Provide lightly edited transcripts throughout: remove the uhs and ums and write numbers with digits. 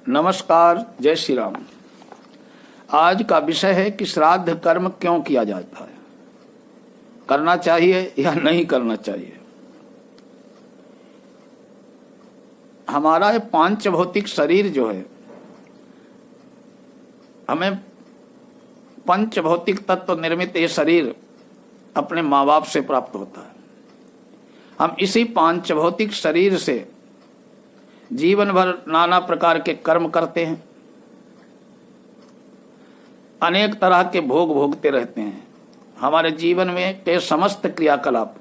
नमस्कार, जय श्री राम। आज का विषय है कि श्राद्ध कर्म क्यों किया जाता है, करना चाहिए या नहीं करना चाहिए। हमारा ये पांच भौतिक शरीर जो है, हमें पंच भौतिक तत्व निर्मित ये शरीर अपने माँ बाप से प्राप्त होता है। हम इसी पांच भौतिक शरीर से जीवन भर नाना प्रकार के कर्म करते हैं, अनेक तरह के भोग भोगते रहते हैं। हमारे जीवन में के समस्त क्रियाकलाप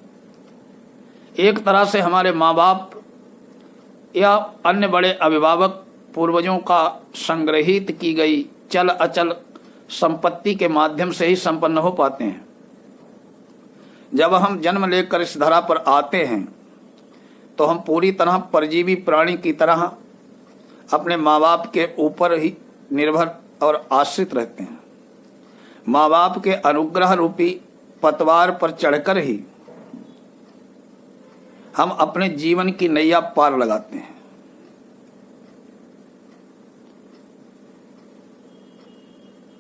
एक तरह से हमारे माँ बाप या अन्य बड़े अभिभावक पूर्वजों का संग्रहित की गई चल अचल संपत्ति के माध्यम से ही संपन्न हो पाते हैं। जब हम जन्म लेकर इस धरा पर आते हैं तो हम पूरी तरह परजीवी प्राणी की तरह अपने माँ बाप के ऊपर ही निर्भर और आश्रित रहते हैं। माँ बाप के अनुग्रह रूपी पतवार पर चढ़कर ही हम अपने जीवन की नैया पार लगाते हैं।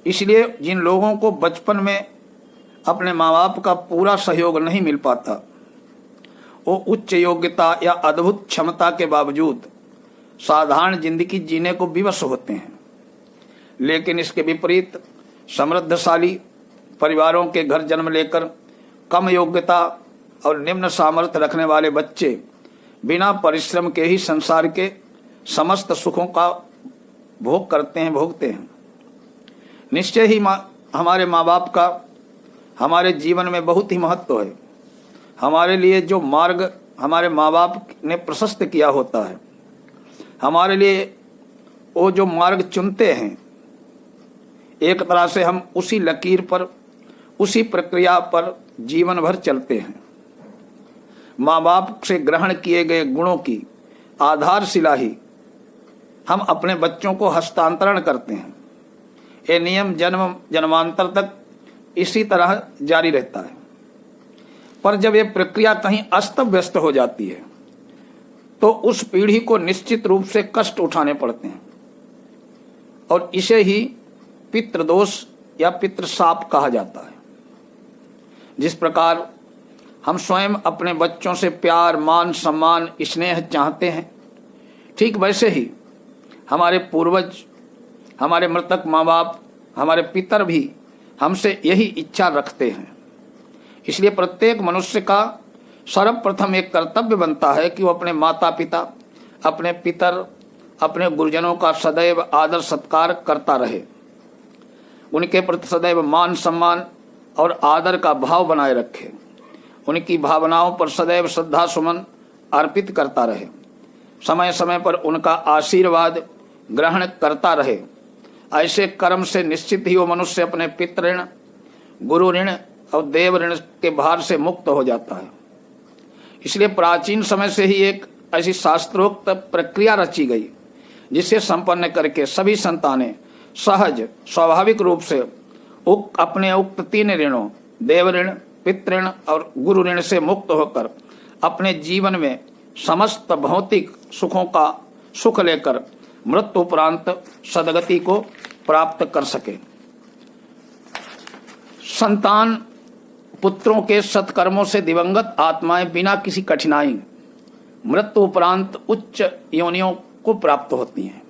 इसलिए जिन लोगों को बचपन में अपने माँ बाप का पूरा सहयोग नहीं मिल पाता, वो उच्च योग्यता या अद्भुत क्षमता के बावजूद साधारण जिंदगी जीने को विवश होते हैं। लेकिन इसके विपरीत समृद्धशाली परिवारों के घर जन्म लेकर कम योग्यता और निम्न सामर्थ्य रखने वाले बच्चे बिना परिश्रम के ही संसार के समस्त सुखों का भोग करते हैं, भोगते हैं। निश्चय ही हमारे माँ बाप का हमारे जीवन में बहुत ही महत्व है। हमारे लिए जो मार्ग हमारे माँ बाप ने प्रशस्त किया होता है, हमारे लिए वो जो मार्ग चुनते हैं, एक तरह से हम उसी लकीर पर, उसी प्रक्रिया पर जीवन भर चलते हैं। माँ बाप से ग्रहण किए गए गुणों की आधारशिला ही हम अपने बच्चों को हस्तांतरण करते हैं। ये नियम जन्म जन्मांतर तक इसी तरह जारी रहता है। पर जब ये प्रक्रिया कहीं अस्त व्यस्त हो जाती है तो उस पीढ़ी को निश्चित रूप से कष्ट उठाने पड़ते हैं, और इसे ही पितृदोष या पितृशाप कहा जाता है। जिस प्रकार हम स्वयं अपने बच्चों से प्यार, मान, सम्मान, स्नेह चाहते हैं, ठीक वैसे ही हमारे पूर्वज, हमारे मृतक माँ बाप, हमारे पितर भी हमसे यही इच्छा रखते हैं। इसलिए प्रत्येक मनुष्य का सर्वप्रथम एक कर्तव्य बनता है कि वो अपने माता पिता, अपने पितर, अपने गुरुजनों का सदैव आदर सत्कार करता रहे, उनके प्रति सदैव मान सम्मान और आदर का भाव बनाए रखे, उनकी भावनाओं पर सदैव श्रद्धा सुमन अर्पित करता रहे, समय समय पर उनका आशीर्वाद ग्रहण करता रहे। ऐसे कर्म से निश्चित ही वो मनुष्य अपने पितृ ऋण, गुरु ऋण और देव ऋण के भार से मुक्त हो जाता है। इसलिए प्राचीन समय से ही एक ऐसी शास्त्रोक्त प्रक्रिया रची गई जिसे संपन्न करके सभी संतानें सहज स्वाभाविक रूप से अपने उक्त तीन ऋणों, देव ऋण, पितृ ऋण और गुरु ऋण से मुक्त होकर अपने जीवन में समस्त भौतिक सुखों का सुख लेकर मृत्यु उपरांत सदगति को प्राप्त कर सके। संतान पुत्रों के सत्कर्मों से दिवंगत आत्माएं बिना किसी कठिनाई मृत्यु उपरांत उच्च योनियों को प्राप्त होती हैं।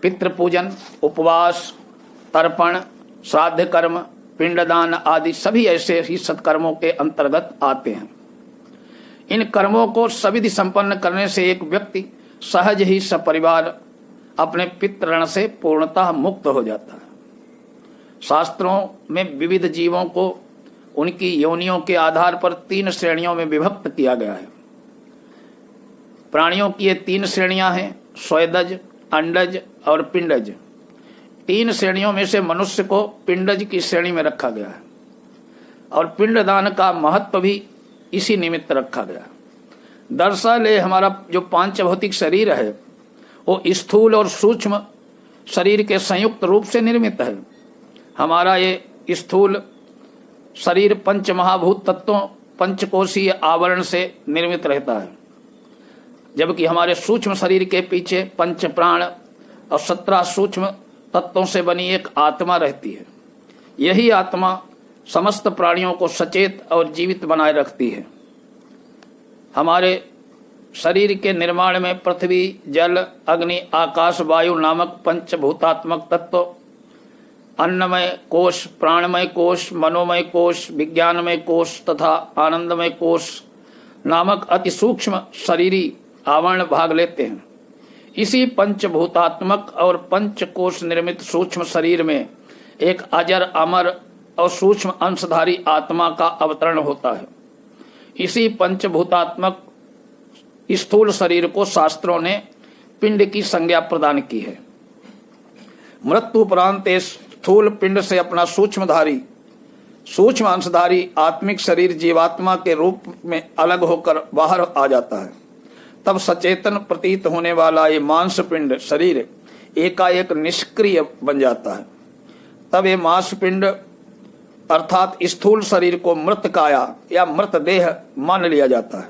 पितृ पूजन, उपवास, तर्पण, श्राद्ध कर्म, पिंडदान आदि सभी ऐसे ही सत्कर्मों के अंतर्गत आते हैं। इन कर्मों को सविधि संपन्न करने से एक व्यक्ति सहज ही सपरिवार अपने पितृ ऋण से पूर्णतः मुक्त हो जाता है। शास्त्रों में विविध जीवों को उनकी योनियों के आधार पर तीन श्रेणियों में विभक्त किया गया है। प्राणियों की ये तीन श्रेणियां हैं, स्वेदज, अंडज और पिंडज। तीन श्रेणियों में से मनुष्य को पिंडज की श्रेणी में रखा गया है, और पिंडदान का महत्व भी इसी निमित्त रखा गया। दरअसल ये हमारा जो पांच भौतिक शरीर है वो स्थूल और सूक्ष्म शरीर के संयुक्त रूप से निर्मित है। हमारा ये स्थूल शरीर पंच महाभूत तत्वों, पंचकोशीय आवरण से निर्मित रहता है, जबकि हमारे सूक्ष्म शरीर के पीछे पंच प्राण, और 17 सूक्ष्म तत्वों से बनी एक आत्मा रहती है। यही आत्मा समस्त प्राणियों को सचेत और जीवित बनाए रखती है। हमारे शरीर के निर्माण में पृथ्वी, जल, अग्नि, आकाश, वायु नामक पंचभूतात्मक तत्व, अन्नमय कोश, प्राणमय कोश, मनोमय कोश, विज्ञानमय कोश तथा आनंदमय कोश नामक अति सूक्ष्म शरीरी आवरण भाग लेते हैं। इसी पंचभूतात्मक और पंचकोश निर्मित सूक्ष्म शरीर में एक अजर, अमर और सूक्ष्म अंशधारी आत्मा का अवतरण होता है। इसी पंचभूतात्मक स्थूल शरीर को शास्त्रों ने पिंड की संज्ञा प्रदान की है। मृत्यु उपरांत इस स्थूल पिंड से अपना सूक्ष्म अंशधारी आत्मिक शरीर जीवात्मा के रूप में अलग होकर बाहर आ जाता है। तब सचेतन प्रतीत होने वाला ये मांस पिंड शरीर एकाएक निष्क्रिय बन जाता है। तब ये मांस पिंड अर्थात स्थूल शरीर को मृत काया या मृत देह मान लिया जाता है।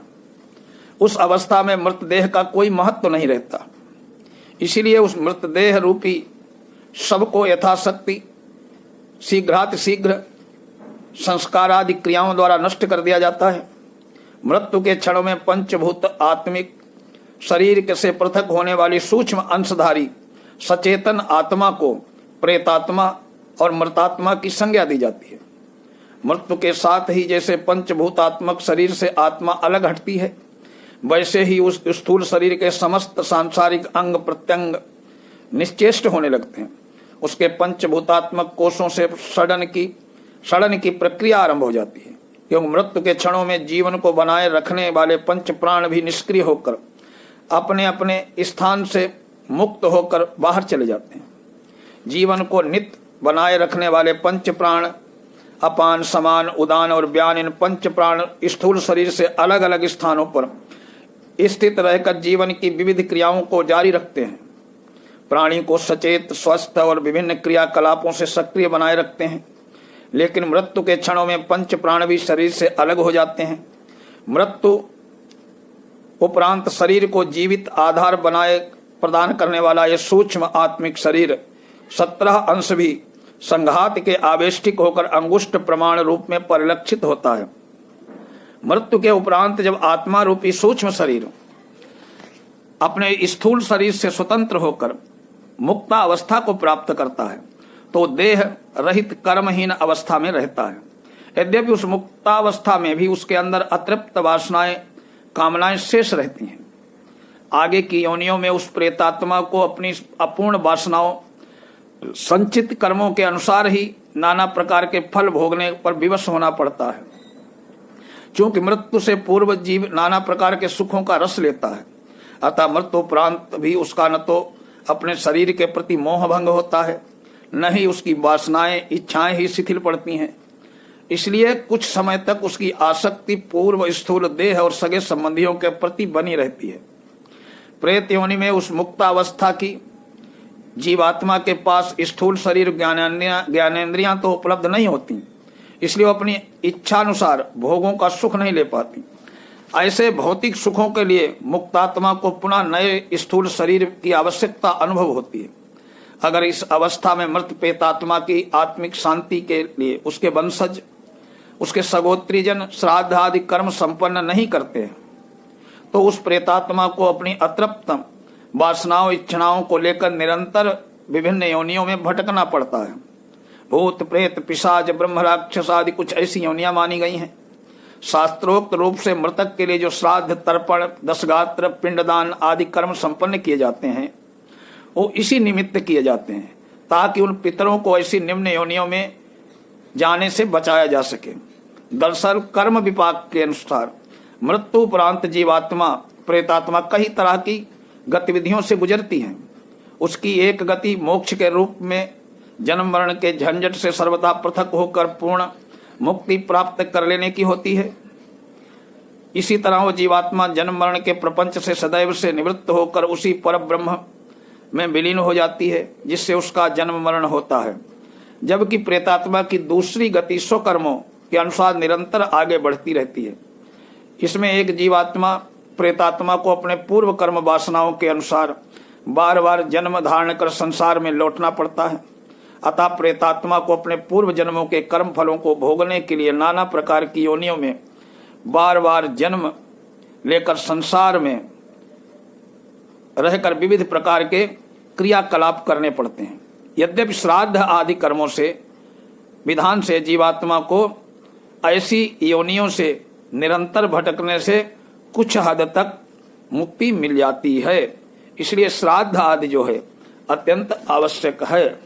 उस अवस्था में मृतदेह का कोई महत्व नहीं रहता। इसीलिए उस मृतदेह रूपी शव को यथाशक्ति शीघ्रातिशीघ्र संस्कार आदि क्रियाओं द्वारा नष्ट कर दिया जाता है। मृत्यु के क्षणों में पंचभूत आत्मिक शरीर से पृथक होने वाली सूक्ष्म अंशधारी सचेतन आत्मा को प्रेतात्मा और मृतात्मा की संज्ञा दी जाती है। मृत्यु के साथ ही जैसे पंचभूतात्मक शरीर से आत्मा अलग हटती है, वैसे ही उस स्थूल शरीर के समस्त सांसारिक अंग प्रत्यंग निश्चेष्ट होने लगते हैं। उसके पंचभूतात्मक कोषों से सड़न की प्रक्रिया आरंभ हो जाती है, क्योंकि मृत्यु के क्षणों में जीवन को बनाए रखने वाले पंच प्राण भी निष्क्रिय होकर अपने अपने स्थान से मुक्त होकर बाहर चले जाते हैं। जीवन को नित्य बनाए रखने वाले पंच प्राण अपान, समान, उदान और व्यान, इन पंच प्राण स्थूल शरीर से अलग अलग स्थानों पर स्थित रहकर जीवन की विविध क्रियाओं को जारी रखते हैं। प्राणी को सचेत, स्वस्थ और विभिन्न क्रियाकलापों से सक्रिय बनाए रखते हैं। लेकिन मृत्यु के क्षणों में पंच प्राण भी शरीर से अलग हो जाते हैं। मृत्यु उपरांत शरीर को जीवित आधार बनाए प्रदान करने वाला यह सूक्ष्म आत्मिक शरीर 17 अंश भी संघात के आवेष्टिक होकर अंगुष्ठ प्रमाण रूप में परिलक्षित होता है। मृत्यु के उपरांत जब आत्मा रूपी सूक्ष्म शरीर अपने स्थूल शरीर से स्वतंत्र होकर मुक्ता अवस्था को प्राप्त करता है तो देह रहित कर्महीन अवस्था में रहता है। यद्यपि उस मुक्तावस्था में भी उसके अंदर अतृप्त वासनाएं, कामनाएं शेष रहती हैं। आगे की योनियों में उस प्रेतात्मा को अपनी अपूर्ण वासनाओं, संचित कर्मों के अनुसार ही नाना प्रकार के फल भोगने पर विवश होना पड़ता है। क्योंकि मृत्यु से पूर्व जीव नाना प्रकार के सुखों का रस लेता है, अतः मृत्यु उपरांत भी उसका न तो अपने शरीर के प्रति मोह भंग होता है, न ही उसकी वासनाएं, इच्छाएं ही शिथिल पड़ती हैं। इसलिए कुछ समय तक उसकी आसक्ति पूर्व स्थूल देह और सगे संबंधियों के प्रति बनी रहती है। प्रेत योनि में उस मुक्तावस्था की जीवात्मा के पास स्थूल शरीर ज्ञानेंद्रियां तो उपलब्ध नहीं होती, इसलिए वो अपनी इच्छानुसार भोगों का सुख नहीं ले पाती। ऐसे भौतिक सुखों के लिए मुक्तात्मा को पुनः नए स्थूल शरीर की आवश्यकता अनुभव होती है। अगर इस अवस्था में मृत प्रेतात्मा की आत्मिक शांति के लिए उसके वंशज, उसके सगोत्रीजन श्राद्ध आदि कर्म संपन्न नहीं करते हैं, तो उस प्रेतात्मा को अपनी अतृप्त वासनाओं, इच्छाओं को लेकर निरंतर विभिन्न योनियों में भटकना पड़ता है। भूत, प्रेत, पिशाच, ब्रह्म, राक्षस आदि कुछ ऐसी योनियां मानी गई हैं। शास्त्रोक्त रूप से मृतक के लिए जो श्राद्ध, तर्पण, दशगात्र, पिंडदान आदि कर्म संपन्न किए जाते हैं, वो इसी निमित्त किए जाते हैं ताकि उन पितरों को ऐसी निम्न योनियों में जाने से बचाया जा सके। दरअसल कर्म विपाक के अनुसार मृत्यु उपरांत जीवात्मा, प्रेतात्मा कई तरह की गतिविधियों से गुजरती हैं। उसकी एक गति मोक्ष के रूप में जन्म मरण के झंझट से सर्वथा पृथक होकर पूर्ण मुक्ति प्राप्त कर लेने की होती है। इसी तरह वो जीवात्मा जन्म मरण के प्रपंच से सदैव से निवृत्त होकर उसी पर ब्रह्म में विलीन हो जाती है, जिससे उसका जन्म मरण होता है। जबकि प्रेतात्मा की दूसरी गति स्वकर्मों के अनुसार निरंतर आगे बढ़ती रहती है। इसमें एक जीवात्मा प्रेतात्मा को अपने पूर्व कर्म वासनाओं के अनुसार बार बार जन्म धारण कर संसार में लौटना पड़ता है। अतः प्रेतात्मा को अपने पूर्व जन्मों के कर्म फलों को भोगने के लिए नाना प्रकार की योनियों में बार बार जन्म लेकर संसार में रहकर विविध प्रकार के क्रियाकलाप करने पड़ते हैं। यद्यपि श्राद्ध आदि कर्मों से विधान से जीवात्मा को ऐसी योनियों से निरंतर भटकने से कुछ हद तक मुक्ति मिल जाती है। इसलिए श्राद्ध आदि जो है अत्यंत आवश्यक है।